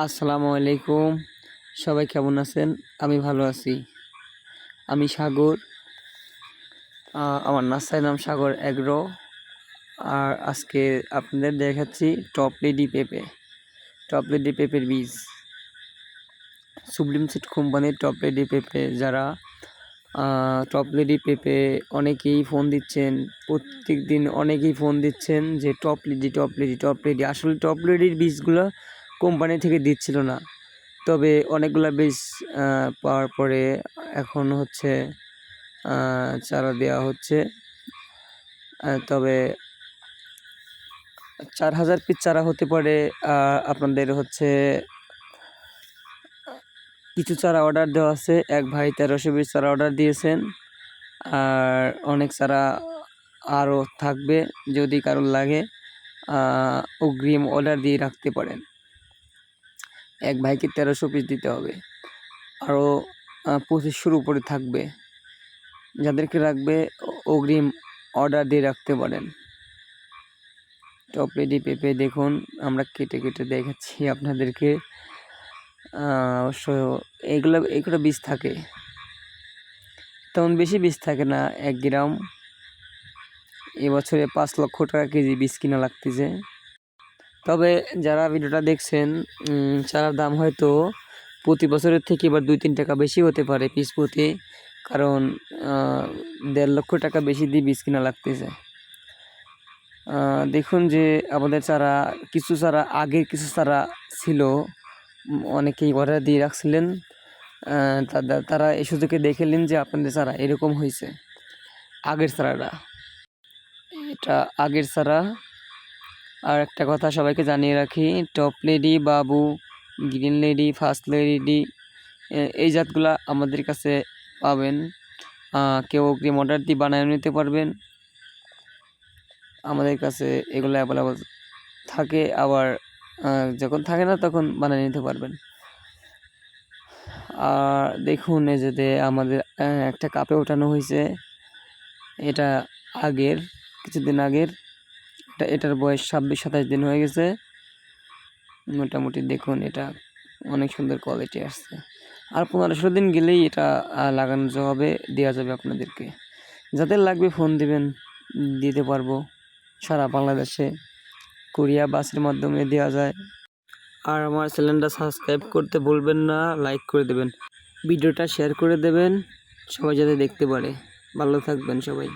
আসসালামু আলাইকুম। সবাই কেমন আছেন? আমি ভালো আছি। আমি সাগর। আমার নার্সারির নাম সাগর অ্যাগ্রো। আর আজকে আপনাদের দেখাচ্ছি টপ লেডি পেঁপে। টপ লেডি পেঁপের বীজ, সুপ্রিম সিড কোম্পানির টপ লেডি পেঁপে। যারা টপ লেডি পেঁপে অনেকেই ফোন দিচ্ছেন, প্রত্যেক দিন অনেকেই ফোন দিচ্ছেন যে top lady top lady top lady. আসলে টপ লেডির বীজগুলো কোম্পানি থেকে দিচ্ছিল না, তবে অনেকগুলো বীজ পাওয়ার পরে এখন হচ্ছে চারা দেওয়া হচ্ছে। তবে 4000 পিস চারা হতে পারে। আপনাদের হচ্ছে কিছু চারা অর্ডার দেওয়া আছে। এক ভাই 1300 পিস চারা অর্ডার দিয়েছেন, আর অনেক চারা আরও থাকবে। যদি কারোর লাগে অগ্রিম অর্ডার দিয়ে রাখতে পারেন। এক ভাইকে 1300 পিস দিতে হবে, আরও 2500-র উপরে থাকবে। যাদেরকে রাখবে অগ্রিম অর্ডার দিয়ে রাখতে পারেন। টপ লেডি পেঁপে দেখুন, আমরা কেটে কেটে দেখাচ্ছি আপনাদেরকে। অবশ্য এগুলো বীজ থাকে, তেমন বেশি বীজ থাকে না। 1 গ্রাম এবছরে 5 লক্ষ টাকা কেজি বীজ কিনা লাগতেছে। তবে যারা ভিডিওটা দেখছেন, চারার দাম হয়তো প্রতি বছরের থেকে এবার 2-3 টাকা বেশি হতে পারে পিস প্রতি, কারণ 1.5 লক্ষ টাকা বেশি দিয়ে বীজ কিনা লাগতেছে। দেখুন যে আমাদের চারা, কিছু চারা ছিল, অনেকেই অর্ডার দিয়ে রাখছিলেন। তারা এই সুযোগে দেখলেন যে আপনাদের চারা এরকম হয়েছে। আগের চারাটা, এটা আগের চারা। আর একটা কথা সবাইকে জানিয়ে রাখি, টপ লেডি, বাবু, গ্রিন লেডি, ফার্স্ট লেডি, এই জাতগুলা আমাদের কাছে পাবেন। কেউ অগ্রিম অর্ডার দিয়ে বানিয়ে নিতে পারবেন। আমাদের কাছে এগুলো অ্যাভেলেবল থাকে, আবার যখন থাকে না তখন বানিয়ে নিতে পারবেন। আর দেখুন, এই যে আমাদের একটা কাপে ওঠানো হয়েছে, এটা কিছুদিন আগের। এটার বয়স 26-27 দিন হয়ে গেছে মোটামুটি। দেখুন, এটা অনেক সুন্দর কোয়ালিটি আসছে। আর 15-16 দিন গেলেই এটা লাগানো হবে, দেওয়া যাবে আপনাদেরকে। যাদের লাগবে ফোন দিবেন, দিতে পারবো। সারা বাংলাদেশে কুরিয়া বাসের মাধ্যমে দেওয়া যায়। আর আমার চ্যানেলটা সাবস্ক্রাইব করতে ভুলবেন না, লাইক করে দেবেন, ভিডিওটা শেয়ার করে দেবেন, সবাই যাতে দেখতে পারে। ভালো থাকবেন সবাই।